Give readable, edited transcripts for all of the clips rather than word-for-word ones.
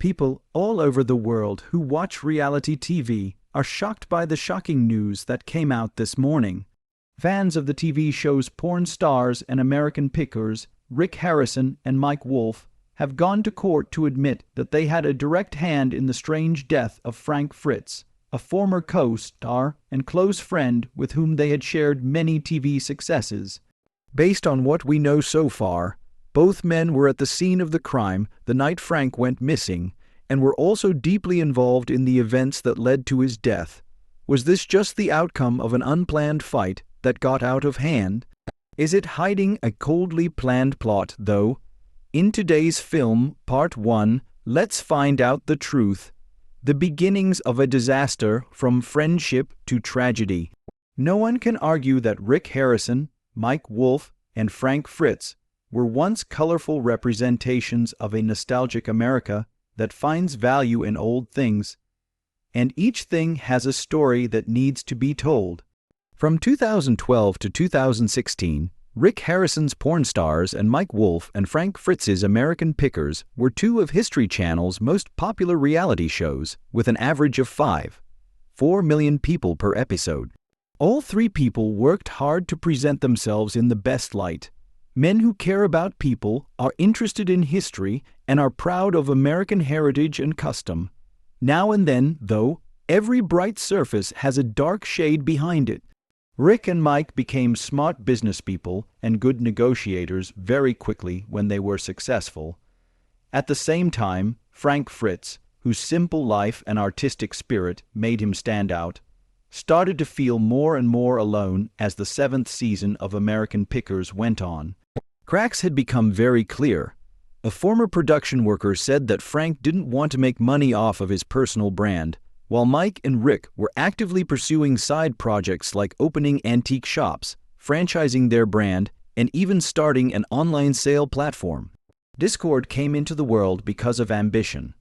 People all over the world who watch reality TV are shocked by the shocking news that came out this morning. Fans of the TV show's porn stars and American pickers, Rick Harrison and Mike Wolfe, have gone to court to admit that they had a direct hand in the strange death of Frank Fritz, a former co-star and close friend with whom they had shared many TV successes. Based on what we know so far, both men were at the scene of the crime the night Frank went missing and were also deeply involved in the events that led to his death. Was this just the outcome of an unplanned fight that got out of hand? Is it hiding a coldly planned plot, though? In today's film, Part 1, let's find out the truth. The beginnings of a disaster from friendship to tragedy. No one can argue that Rick Harrison, Mike Wolfe, and Frank Fritz were once colorful representations of a nostalgic America that finds value in old things. And each thing has a story that needs to be told. From 2012 to 2016, Rick Harrison's Porn Stars and Mike Wolfe and Frank Fritz's American Pickers were two of History Channel's most popular reality shows, with an average of 4 million people per episode. All three people worked hard to present themselves in the best light. Men who care about people, are interested in history, and are proud of American heritage and custom. Now and then, though, every bright surface has a dark shade behind it. Rick and Mike became smart businesspeople and good negotiators very quickly when they were successful. At the same time, Frank Fritz, whose simple life and artistic spirit made him stand out, started to feel more and more alone as the 7th season of American Pickers went on. Cracks had become very clear. A former production worker said that Frank didn't want to make money off of his personal brand, while Mike and Rick were actively pursuing side projects like opening antique shops, franchising their brand, and even starting an online sale platform. Discord came into the world because of ambition.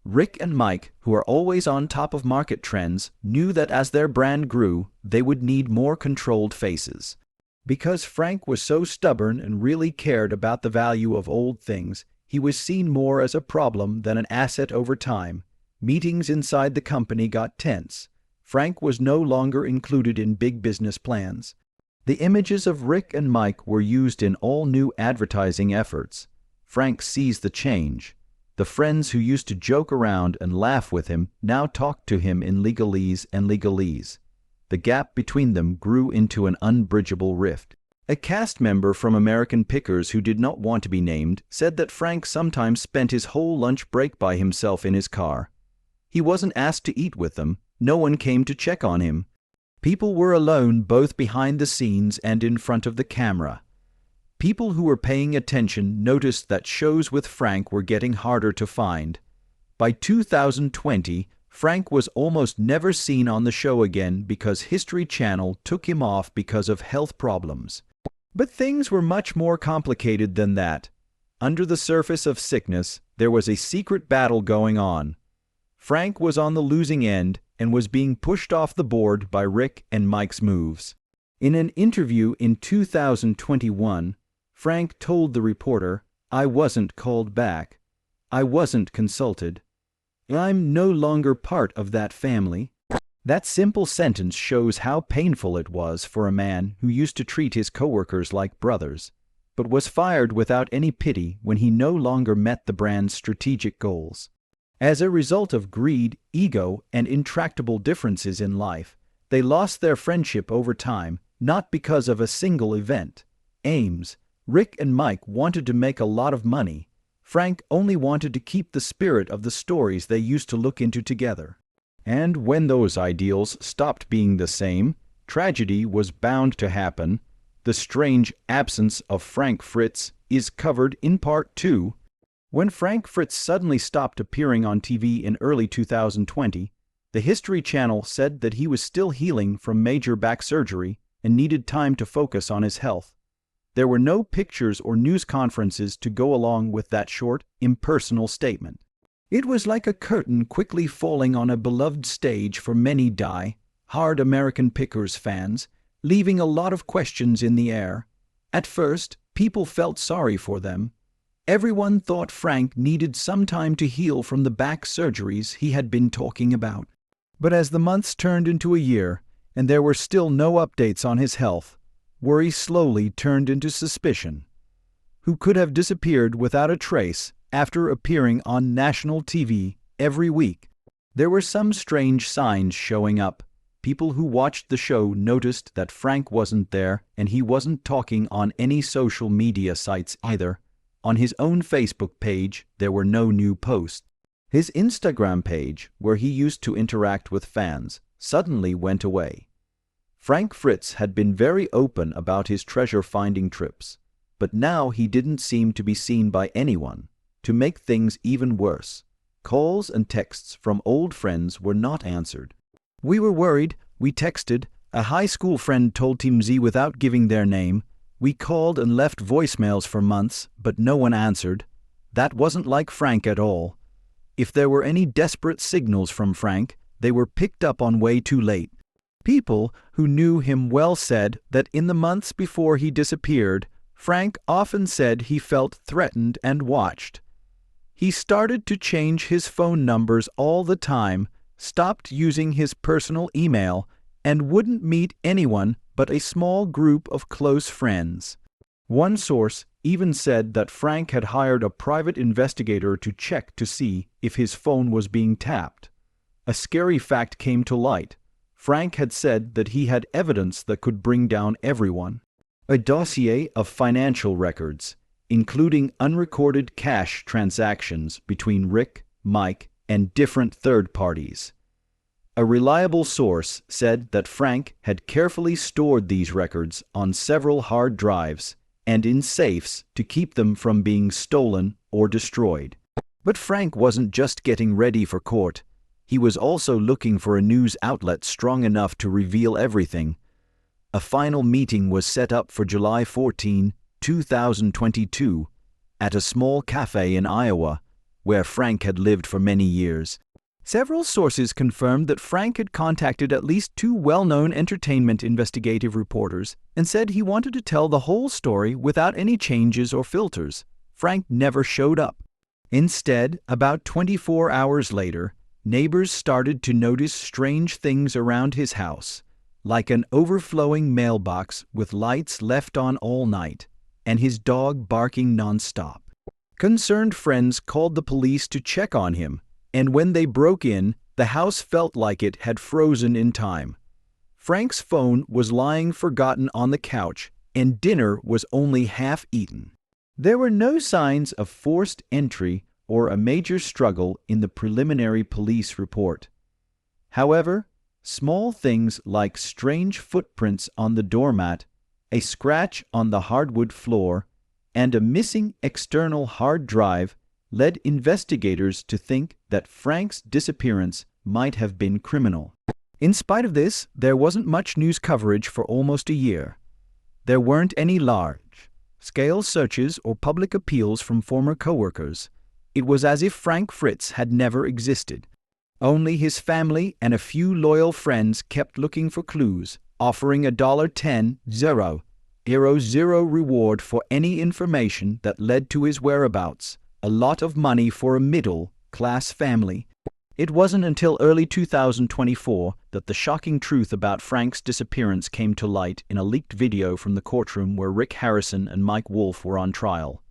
Rick and Mike, who are always on top of market trends, knew that as their brand grew, they would need more controlled faces. Because Frank was so stubborn and really cared about the value of old things, he was seen more as a problem than an asset over time. Meetings inside the company got tense. Frank was no longer included in big business plans. The images of Rick and Mike were used in all new advertising efforts. Frank sees the change. The friends who used to joke around and laugh with him now talked to him in legalese and legalese. The gap between them grew into an unbridgeable rift. A cast member from American Pickers who did not want to be named said that Frank sometimes spent his whole lunch break by himself in his car. He wasn't asked to eat with them. No one came to check on him. People were alone both behind the scenes and in front of the camera. People who were paying attention noticed that shows with Frank were getting harder to find. By 2020, Frank was almost never seen on the show again because History Channel took him off because of health problems. But things were much more complicated than that. Under the surface of sickness, there was a secret battle going on. Frank was on the losing end and was being pushed off the board by Rick and Mike's moves. In an interview in 2021, Frank told the reporter, "I wasn't called back. I wasn't consulted. I'm no longer part of that family." That simple sentence shows how painful it was for a man who used to treat his coworkers like brothers, but was fired without any pity when he no longer met the brand's strategic goals. As a result of greed, ego, and intractable differences in life, they lost their friendship over time, not because of a single event. Aims. Rick and Mike wanted to make a lot of money. Frank only wanted to keep the spirit of the stories they used to look into together. And when those ideals stopped being the same, tragedy was bound to happen. The strange absence of Frank Fritz is covered in Part 2. When Frank Fritz suddenly stopped appearing on TV in early 2020, the History Channel said that he was still healing from major back surgery and needed time to focus on his health. There were no pictures or news conferences to go along with that short, impersonal statement. It was like a curtain quickly falling on a beloved stage for many die-hard American Pickers fans, leaving a lot of questions in the air. At first, people felt sorry for them. Everyone thought Frank needed some time to heal from the back surgeries he had been talking about. But as the months turned into a year, and there were still no updates on his health, worry slowly turned into suspicion. Who could have disappeared without a trace after appearing on national TV every week? There were some strange signs showing up. People who watched the show noticed that Frank wasn't there, and he wasn't talking on any social media sites either. On his own Facebook page, there were no new posts. His Instagram page, where he used to interact with fans, suddenly went away. Frank Fritz had been very open about his treasure-finding trips, but now he didn't seem to be seen by anyone. To make things even worse, calls and texts from old friends were not answered. "We were worried, we texted," a high school friend told TMZ without giving their name. "We called and left voicemails for months, but no one answered." That wasn't like Frank at all. If there were any desperate signals from Frank, they were picked up on way too late. People who knew him well said that in the months before he disappeared, Frank often said he felt threatened and watched. He started to change his phone numbers all the time, stopped using his personal email, and wouldn't meet anyone but a small group of close friends. One source even said that Frank had hired a private investigator to check to see if his phone was being tapped. A scary fact came to light. Frank had said that he had evidence that could bring down everyone. A dossier of financial records, including unrecorded cash transactions between Rick, Mike, and different third parties. A reliable source said that Frank had carefully stored these records on several hard drives and in safes to keep them from being stolen or destroyed. But Frank wasn't just getting ready for court. He was also looking for a news outlet strong enough to reveal everything. A final meeting was set up for July 14, 2022, at a small cafe in Iowa, where Frank had lived for many years. Several sources confirmed that Frank had contacted at least 2 well-known entertainment investigative reporters and said he wanted to tell the whole story without any changes or filters. Frank never showed up. Instead, about 24 hours later, neighbors started to notice strange things around his house, like an overflowing mailbox with lights left on all night, and his dog barking nonstop. Concerned friends called the police to check on him, and when they broke in, the house felt like it had frozen in time. Frank's phone was lying forgotten on the couch, and dinner was only half eaten. There were no signs of forced entry or a major struggle in the preliminary police report. However, small things like strange footprints on the doormat, a scratch on the hardwood floor, and a missing external hard drive led investigators to think that Frank's disappearance might have been criminal. In spite of this, there wasn't much news coverage for almost a year. There weren't any large-scale searches or public appeals from former coworkers. It was as if Frank Fritz had never existed. Only his family and a few loyal friends kept looking for clues, offering a $10,000 reward for any information that led to his whereabouts, a lot of money for a middle-class family. It wasn't until early 2024 that the shocking truth about Frank's disappearance came to light in a leaked video from the courtroom where Rick Harrison and Mike Wolfe were on trial.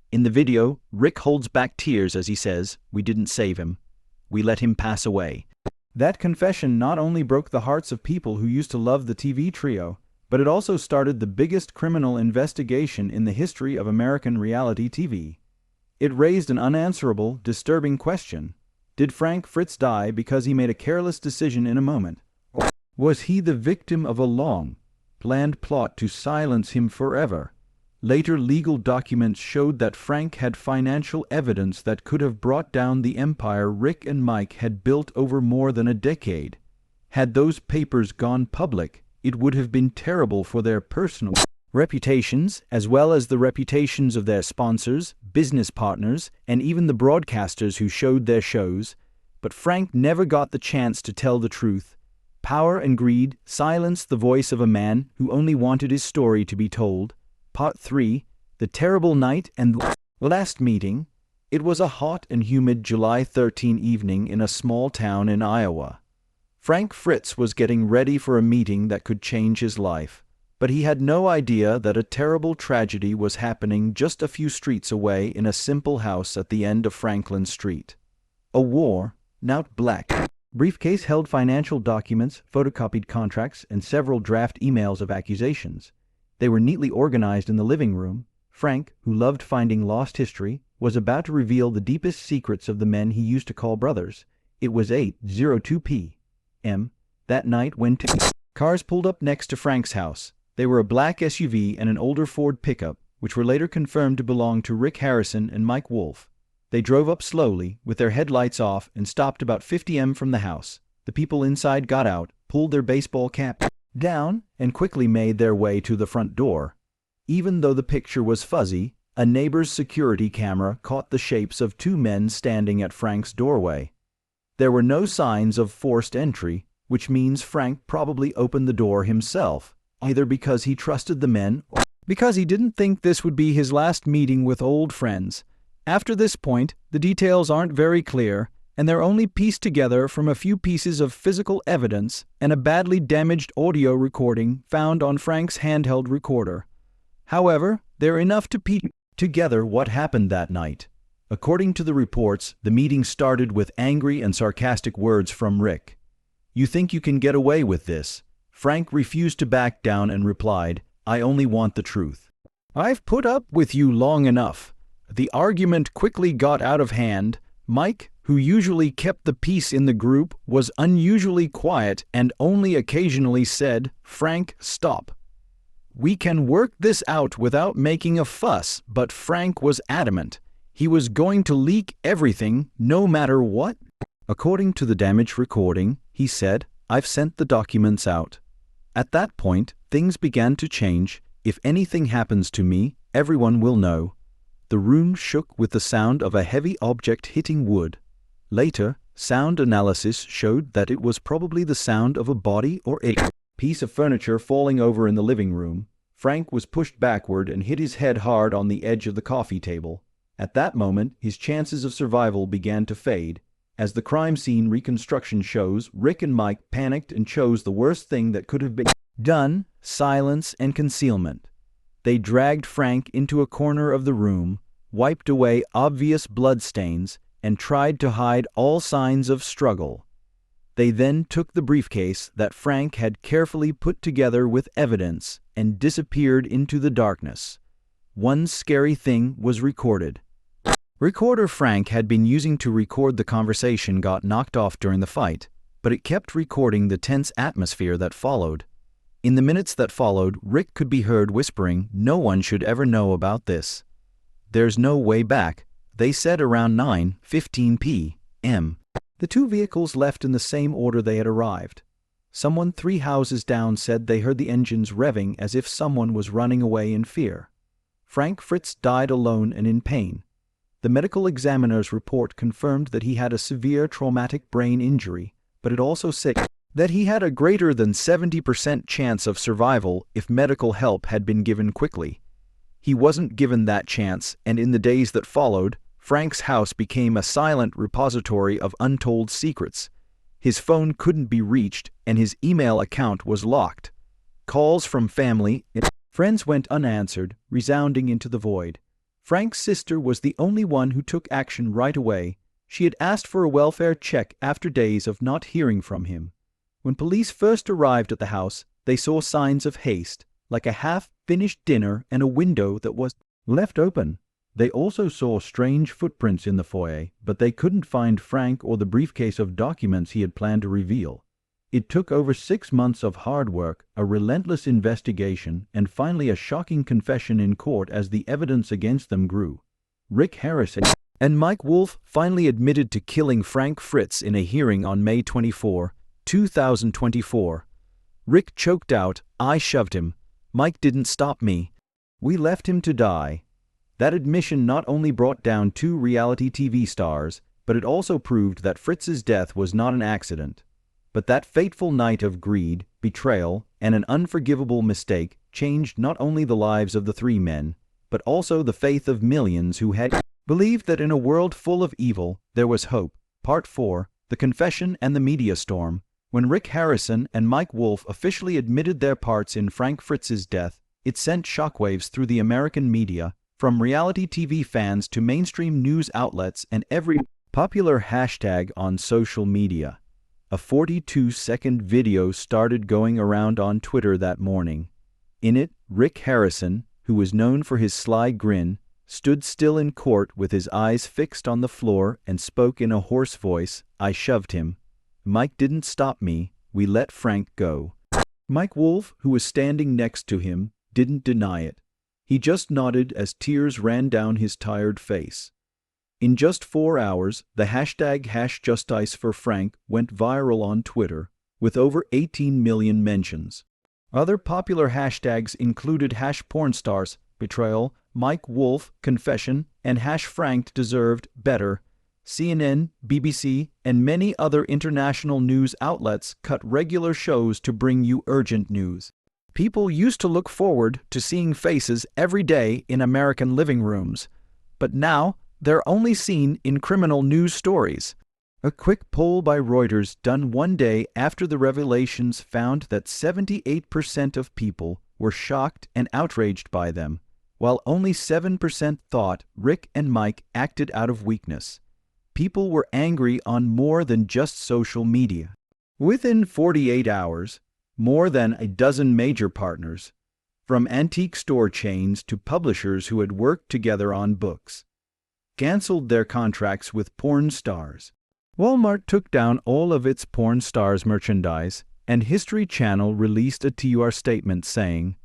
In the video, Rick holds back tears as he says, "We didn't save him. We let him pass away." That confession not only broke the hearts of people who used to love the TV trio, but it also started the biggest criminal investigation in the history of American reality TV. It raised an unanswerable, disturbing question. Did Frank Fritz die because he made a careless decision in a moment? Or was he the victim of a long, planned plot to silence him forever? Later legal documents showed that Frank had financial evidence that could have brought down the empire Rick and Mike had built over more than a decade. Had those papers gone public, it would have been terrible for their personal reputations, as well as the reputations of their sponsors, business partners, and even the broadcasters who showed their shows. But Frank never got the chance to tell the truth. Power and greed silenced the voice of a man who only wanted his story to be told. Part 3, The Terrible Night and Last meeting. It was a hot and humid July 13 evening in a small town in Iowa. Fritz was getting ready for a meeting that could change his life, but he had no idea that a terrible tragedy was happening just a few streets away in a simple house at the end of Franklin Street. A war, now black. Briefcase held financial documents, photocopied contracts, and several draft emails of accusations. They were neatly organized in the living room. Frank, who loved finding lost history, was about to reveal the deepest secrets of the men he used to call brothers. It was 8:02 p.m. that night when two cars pulled up next to Frank's house. They were a black SUV and an older Ford pickup, which were later confirmed to belong to Rick Harrison and Mike Wolfe. They drove up slowly, with their headlights off, and stopped about 50 m from the house. The people inside got out, pulled their baseball cap down, and quickly made their way to the front door. Even though the picture was fuzzy, a neighbor's security camera caught the shapes of two men standing at Frank's doorway. There were no signs of forced entry, which means Frank probably opened the door himself, either because he trusted the men or because he didn't think this would be his last meeting with old friends. After this point, the details aren't very clear, and they're only pieced together from a few pieces of physical evidence and a badly damaged audio recording found on Frank's handheld recorder. However, they're enough to piece together what happened that night. According to the reports, the meeting started with angry and sarcastic words from Rick. "You think you can get away with this?" Frank refused to back down and replied, "I only want the truth. I've put up with you long enough." The argument quickly got out of hand. Mike, who usually kept the peace in the group, was unusually quiet and only occasionally said, "Frank, stop. We can work this out without making a fuss," but Frank was adamant. He was going to leak everything, no matter what. According to the damaged recording, he said, "I've sent the documents out. At that point, things began to change. If anything happens to me, everyone will know." The room shook with the sound of a heavy object hitting wood. Later, sound analysis showed that it was probably the sound of a body or a piece of furniture falling over in the living room. Frank was pushed backward and hit his head hard on the edge of the coffee table. At that moment, his chances of survival began to fade. As the crime scene reconstruction shows, Rick and Mike panicked and chose the worst thing that could have been done: silence and concealment. They dragged Frank into a corner of the room, wiped away obvious bloodstains, and tried to hide all signs of struggle. They then took the briefcase that Frank had carefully put together with evidence and disappeared into the darkness. One scary thing was recorded. Recorder Frank had been using to record the conversation got knocked off during the fight, but it kept recording the tense atmosphere that followed. In the minutes that followed, Rick could be heard whispering, "No one should ever know about this. There's no way back," they said around 9:15 p.m. The two vehicles left in the same order they had arrived. Someone 3 houses down said they heard the engines revving as if someone was running away in fear. Fritz died alone and in pain. The medical examiner's report confirmed that he had a severe traumatic brain injury, but it also said that he had a greater than 70% chance of survival if medical help had been given quickly. He wasn't given that chance, and in the days that followed, Frank's house became a silent repository of untold secrets. His phone couldn't be reached, and his email account was locked. Calls from family and friends went unanswered, resounding into the void. Frank's sister was the only one who took action right away. She had asked for a welfare check after days of not hearing from him. When police first arrived at the house, they saw signs of haste, like a half-finished dinner and a window that was left open. They also saw strange footprints in the foyer, but they couldn't find Frank or the briefcase of documents he had planned to reveal. It took over 6 months of hard work, a relentless investigation, and finally a shocking confession in court as the evidence against them grew. Rick Harrison and Mike Wolfe finally admitted to killing Fritz in a hearing on May 24, 2024. Rick choked out, "I shoved him. Mike didn't stop me. We left him to die." That admission not only brought down 2 reality TV stars, but it also proved that Fritz's death was not an accident. But that fateful night of greed, betrayal, and an unforgivable mistake changed not only the lives of the 3 men, but also the faith of millions who had believed that in a world full of evil, there was hope. Part 4, The Confession and the Media Storm. When Rick Harrison and Mike Wolfe officially admitted their parts in Frank Fritz's death, it sent shockwaves through the American media, from reality TV fans to mainstream news outlets and every popular hashtag on social media. A 42-second video started going around on Twitter that morning. In it, Rick Harrison, who was known for his sly grin, stood still in court with his eyes fixed on the floor and spoke in a hoarse voice, "I shoved him. Mike didn't stop me. We let Frank go." Mike Wolfe, who was standing next to him, didn't deny it. He just nodded as tears ran down his tired face. In just 4 hours, the hashtag #JusticeForFrank went viral on Twitter, with over 18 million mentions. Other popular hashtags included #PornStars, Betrayal, Mike Wolfe, Confession, and #Frank Deserved Better. CNN, BBC, and many other international news outlets cut regular shows to bring you urgent news. People used to look forward to seeing faces every day in American living rooms, but now they're only seen in criminal news stories. A quick poll by Reuters done one day after the revelations found that 78% of people were shocked and outraged by them, while only 7% thought Rick and Mike acted out of weakness. People were angry on more than just social media. Within 48 hours, more than a dozen major partners, from antique store chains to publishers who had worked together on books, canceled their contracts with porn stars. Walmart took down all of its porn stars merchandise, and History Channel released a TUR statement saying,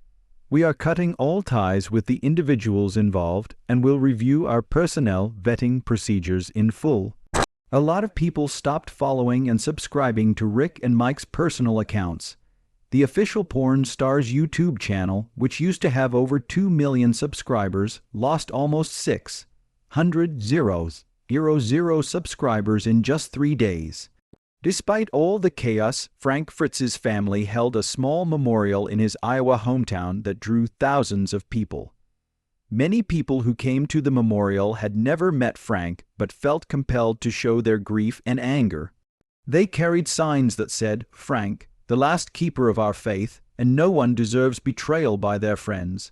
"We are cutting all ties with the individuals involved and will review our personnel vetting procedures in full." A lot of people stopped following and subscribing to Rick and Mike's personal accounts. The official porn stars YouTube channel, which used to have over 2 million subscribers, lost almost 600,000 subscribers in just 3 days. Despite all the chaos, Frank Fritz's family held a small memorial in his Iowa hometown that drew thousands of people. Many people who came to the memorial had never met Frank but felt compelled to show their grief and anger. They carried signs that said, "Frank, the last keeper of our faith, and no one deserves betrayal by their friends."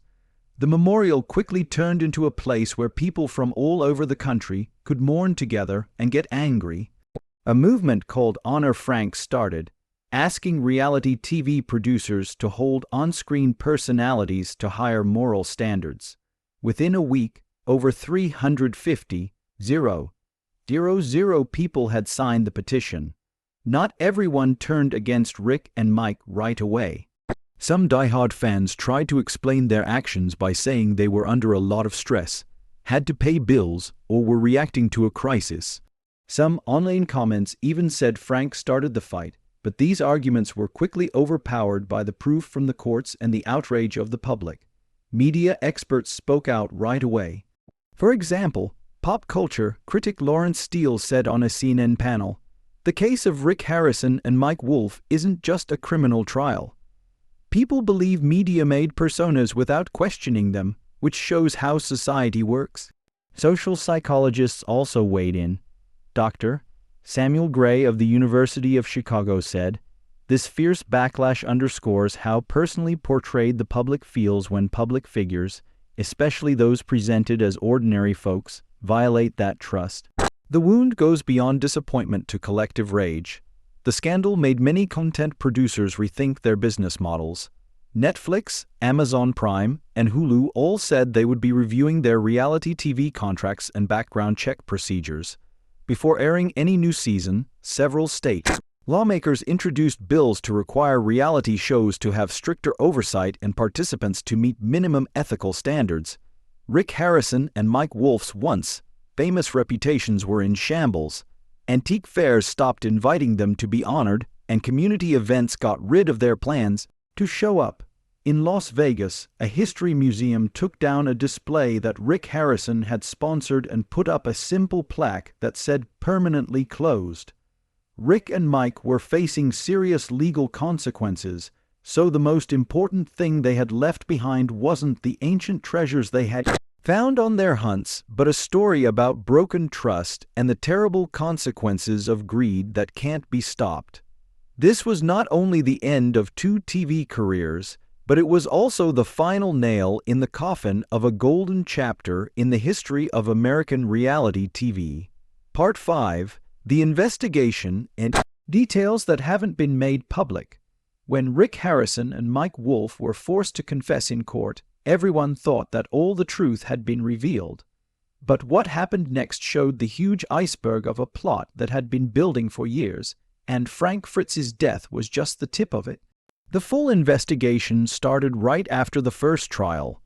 The memorial quickly turned into a place where people from all over the country could mourn together and get angry. A movement called Honor Frank started, asking reality TV producers to hold on-screen personalities to higher moral standards. Within a week, over 350,000 people had signed the petition. Not everyone turned against Rick and Mike right away. Some diehard fans tried to explain their actions by saying they were under a lot of stress, had to pay bills, or were reacting to a crisis. Some online comments even said Frank started the fight, but these arguments were quickly overpowered by the proof from the courts and the outrage of the public. Media experts spoke out right away. For example, pop culture critic Lawrence Steele said on a CNN panel, "The case of Rick Harrison and Mike Wolfe isn't just a criminal trial. People believe media-made personas without questioning them, which shows how society works." Social psychologists also weighed in. Dr. Samuel Gray of the University of Chicago said, "This fierce backlash underscores how personally portrayed the public feels when public figures, especially those presented as ordinary folks, violate that trust." The wound goes beyond disappointment to collective rage. The scandal made many content producers rethink their business models. Netflix, Amazon Prime, and Hulu all said they would be reviewing their reality TV contracts and background check procedures. Before airing any new season, several states' lawmakers introduced bills to require reality shows to have stricter oversight and participants to meet minimum ethical standards. Rick Harrison and Mike Wolfe's once famous reputations were in shambles. Antique fairs stopped inviting them to be honored, and community events got rid of their plans to show up. In Las Vegas, a history museum took down a display that Rick Harrison had sponsored and put up a simple plaque that said "permanently closed." Rick and Mike were facing serious legal consequences, So the most important thing they had left behind wasn't the ancient treasures they had found on their hunts, but a story about broken trust and the terrible consequences of greed that can't be stopped. This was not only the end of 2 TV careers, but it was also the final nail in the coffin of a golden chapter in the history of American reality TV. Part 5: The Investigation and Details That Haven't Been Made Public. When Rick Harrison and Mike Wolfe were forced to confess in court, everyone thought that all the truth had been revealed. But what happened next showed the huge iceberg of a plot that had been building for years, and Frank Fritz's death was just the tip of it. The full investigation started right after the first trial.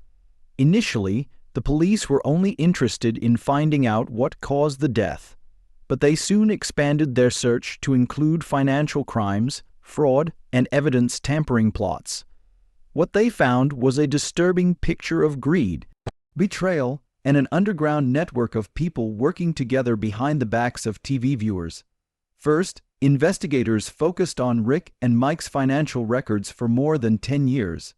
Initially, the police were only interested in finding out what caused the death, but they soon expanded their search to include financial crimes, fraud, and evidence tampering plots. What they found was a disturbing picture of greed, betrayal, and an underground network of people working together behind the backs of TV viewers. First, investigators focused on Rick and Mike's financial records for more than 10 years.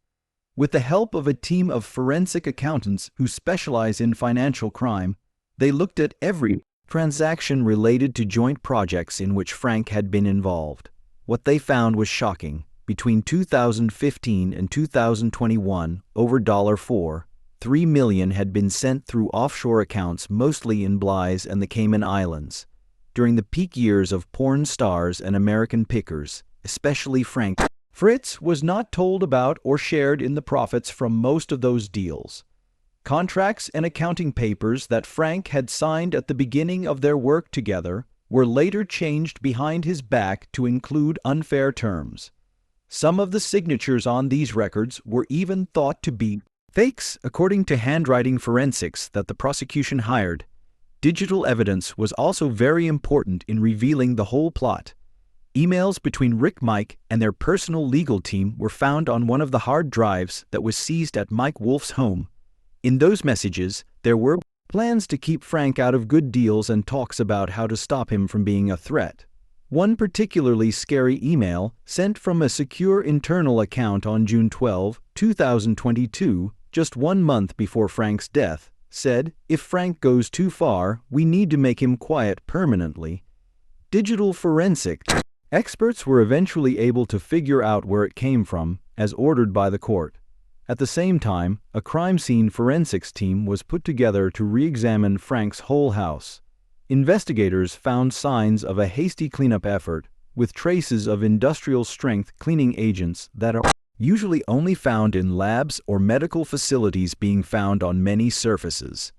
With the help of a team of forensic accountants who specialize in financial crime, they looked at every transaction related to joint projects in which Frank had been involved. What they found was shocking. Between 2015 and 2021, over $3 million had been sent through offshore accounts mostly in Belize and the Cayman Islands. During the peak years of porn stars and American pickers, especially Frank, Fritz was not told about or shared in the profits from most of those deals. Contracts and accounting papers that Frank had signed at the beginning of their work together were later changed behind his back to include unfair terms. Some of the signatures on these records were even thought to be fakes, according to handwriting forensics that the prosecution hired. Digital evidence was also very important in revealing the whole plot. Emails between Rick, Mike, and their personal legal team were found on one of the hard drives that was seized at Mike Wolfe's home. In those messages, there were plans to keep Frank out of good deals and talks about how to stop him from being a threat. One particularly scary email, sent from a secure internal account on June 12, 2022, just 1 month before Frank's death, said, "If Frank goes too far, we need to make him quiet permanently." Digital forensic experts were eventually able to figure out where it came from, as ordered by the court. At the same time, a crime scene forensics team was put together to re-examine Frank's whole house. Investigators found signs of a hasty cleanup effort, with traces of industrial-strength cleaning agents that are usually only found in labs or medical facilities being found on many surfaces.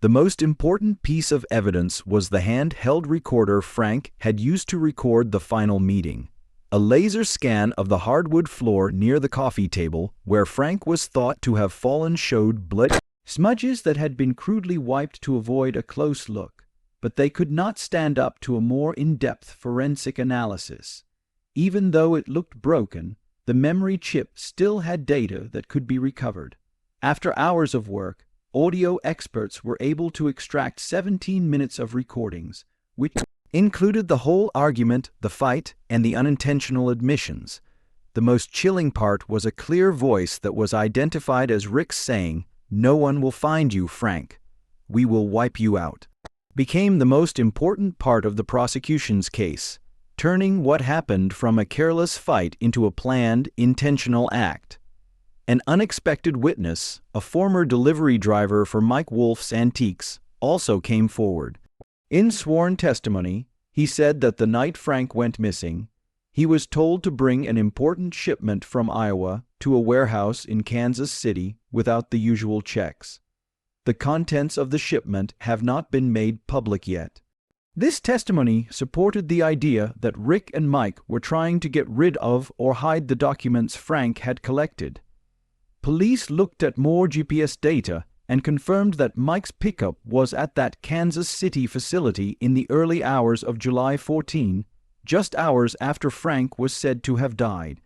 The most important piece of evidence was the handheld recorder Frank had used to record the final meeting. A laser scan of the hardwood floor near the coffee table, where Frank was thought to have fallen, showed blood smudges that had been crudely wiped to avoid a close look, but they could not stand up to a more in-depth forensic analysis. Even though it looked broken, the memory chip still had data that could be recovered. After hours of work, audio experts were able to extract 17 minutes of recordings, which included the whole argument, the fight, and the unintentional admissions. The most chilling part was a clear voice that was identified as Rick saying, "No one will find you, Frank. We will wipe you out," became the most important part of the prosecution's case, turning what happened from a careless fight into a planned, intentional act. An unexpected witness, a former delivery driver for Mike Wolfe's Antiques, also came forward. In sworn testimony, he said that the night Frank went missing, he was told to bring an important shipment from Iowa to a warehouse in Kansas City without the usual checks. The contents of the shipment have not been made public yet. This testimony supported the idea that Rick and Mike were trying to get rid of or hide the documents Frank had collected. Police looked at more GPS data and confirmed that Mike's pickup was at that Kansas City facility in the early hours of July 14, just hours after Frank was said to have died.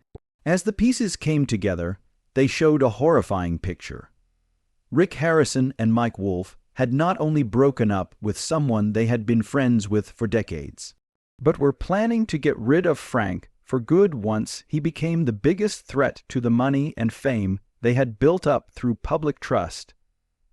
As the pieces came together, they showed a horrifying picture. Rick Harrison and Mike Wolfe had not only broken up with someone they had been friends with for decades, but were planning to get rid of Frank For good once, he became the biggest threat to the money and fame they had built up through public trust.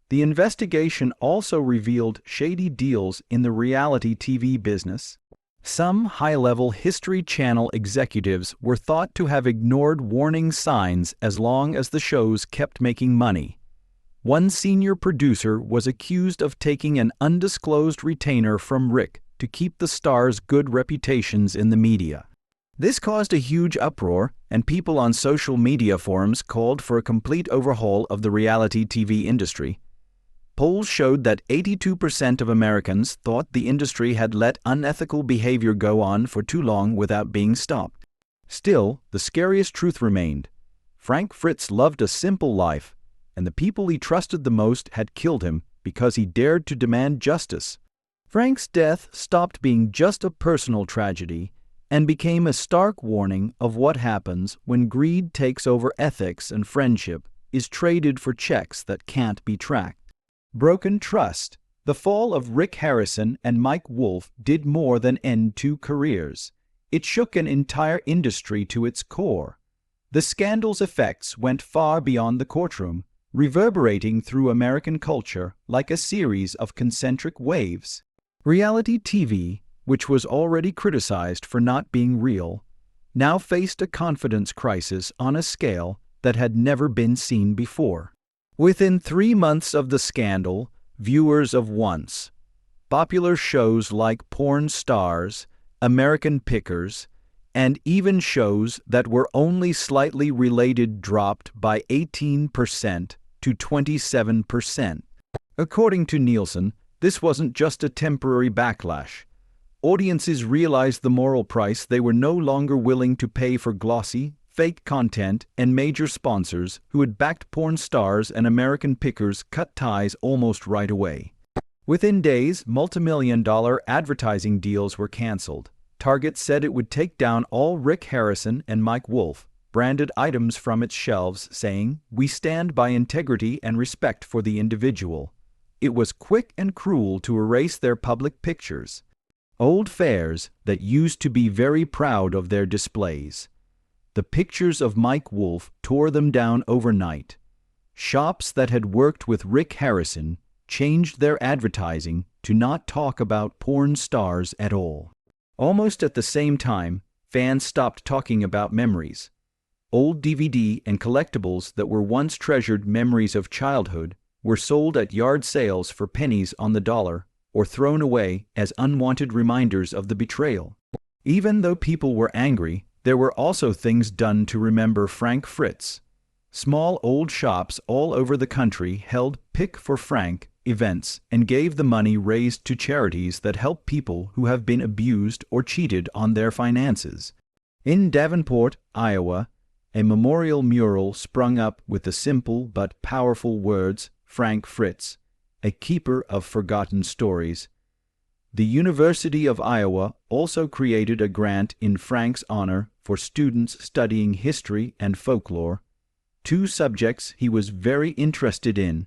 The investigation also revealed shady deals in the reality TV business. Some high-level History Channel executives were thought to have ignored warning signs as long as the shows kept making money. One senior producer was accused of taking an undisclosed retainer from Rick to keep the star's good reputations in the media. This caused a huge uproar, and people on social media forums called for a complete overhaul of the reality TV industry. Polls showed that 82% of Americans thought the industry had let unethical behavior go on for too long without being stopped. Still, the scariest truth remained. Frank Fritz loved a simple life, and the people he trusted the most had killed him because he dared to demand justice. Frank's death stopped being just a personal tragedy and became a stark warning of what happens when greed takes over ethics and friendship is traded for checks that can't be tracked. Broken trust. The fall of Rick Harrison and Mike Wolfe did more than end two careers. It shook an entire industry to its core. The scandal's effects went far beyond the courtroom, reverberating through American culture like a series of concentric waves. Reality TV, which was already criticized for not being real, now faced a confidence crisis on a scale that had never been seen before. Within 3 months of the scandal, viewers of once popular shows like Porn Stars, American Pickers, and even shows that were only slightly related dropped by 18% to 27%. According to Nielsen, this wasn't just a temporary backlash. Audiences realized the moral price they were no longer willing to pay for glossy, fake content, and major sponsors who had backed Porn Stars and American Pickers cut ties almost right away. Within days, multimillion-dollar advertising deals were canceled. Target said it would take down all Rick Harrison and Mike Wolfe branded items from its shelves, saying, "We stand by integrity and respect for the individual." It was quick and cruel to erase their public pictures. Old fairs that used to be very proud of their displays. The pictures of Mike Wolfe tore them down overnight. Shops that had worked with Rick Harrison changed their advertising to not talk about Porn Stars at all. Almost at the same time, fans stopped talking about memories. Old DVD and collectibles that were once treasured memories of childhood were sold at yard sales for pennies on the dollar or thrown away as unwanted reminders of the betrayal. Even though people were angry, there were also things done to remember Frank Fritz. Small old shops all over the country held Pick for Frank events and gave the money raised to charities that help people who have been abused or cheated on their finances. In Davenport, Iowa, a memorial mural sprung up with the simple but powerful words, "Frank Fritz, a keeper of forgotten stories." The University of Iowa also created a grant in Frank's honor for students studying history and folklore, two subjects he was very interested in.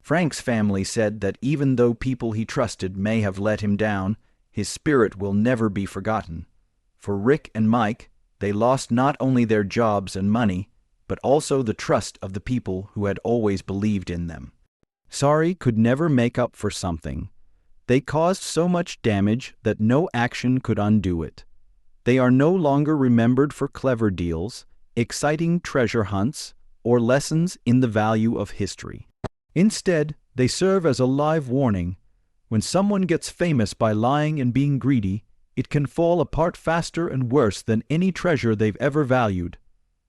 Frank's family said that even though people he trusted may have let him down, his spirit will never be forgotten. For Rick and Mike, they lost not only their jobs and money, but also the trust of the people who had always believed in them. Sorry could never make up for something. They caused so much damage that no action could undo it. They are no longer remembered for clever deals, exciting treasure hunts, or lessons in the value of history. Instead, they serve as a live warning. When someone gets famous by lying and being greedy, it can fall apart faster and worse than any treasure they've ever valued.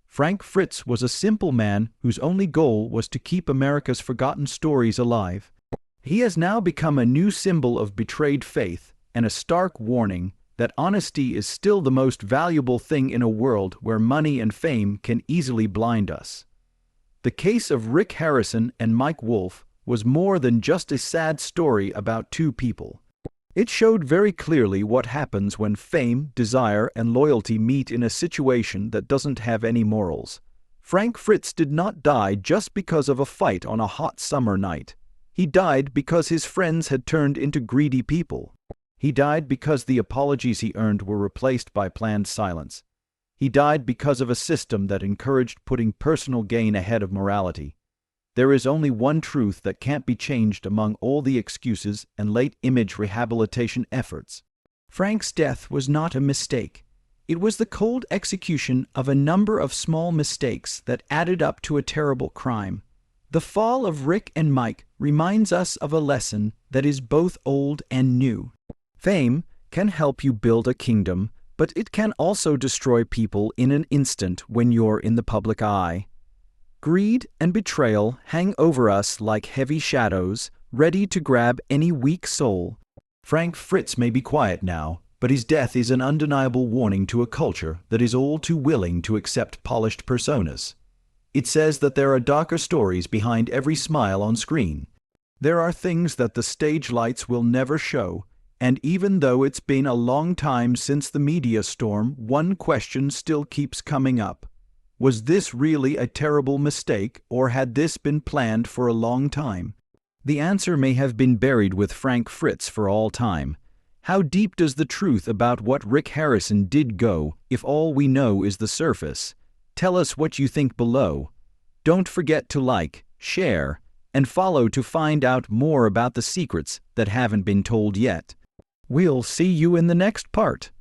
Frank Fritz was a simple man whose only goal was to keep America's forgotten stories alive. He has now become a new symbol of betrayed faith and a stark warning that honesty is still the most valuable thing in a world where money and fame can easily blind us. The case of Rick Harrison and Mike Wolfe was more than just a sad story about two people. It showed very clearly what happens when fame, desire, and loyalty meet in a situation that doesn't have any morals. Frank Fritz did not die just because of a fight on a hot summer night. He died because his friends had turned into greedy people. He died because the apologies he earned were replaced by planned silence. He died because of a system that encouraged putting personal gain ahead of morality. There is only one truth that can't be changed among all the excuses and late image rehabilitation efforts. Frank's death was not a mistake. It was the cold execution of a number of small mistakes that added up to a terrible crime. The fall of Rick and Mike reminds us of a lesson that is both old and new. Fame can help you build a kingdom, but it can also destroy people in an instant when you're in the public eye. Greed and betrayal hang over us like heavy shadows, ready to grab any weak soul. Frank Fritz may be quiet now, but his death is an undeniable warning to a culture that is all too willing to accept polished personas. It says that there are darker stories behind every smile on screen. There are things that the stage lights will never show, and even though it's been a long time since the media storm, one question still keeps coming up. Was this really a terrible mistake, or had this been planned for a long time? The answer may have been buried with Frank Fritz for all time. How deep does the truth about what Rick Harrison did go, if all we know is the surface? Tell us what you think below. Don't forget to like, share, and follow to find out more about the secrets that haven't been told yet. We'll see you in the next part.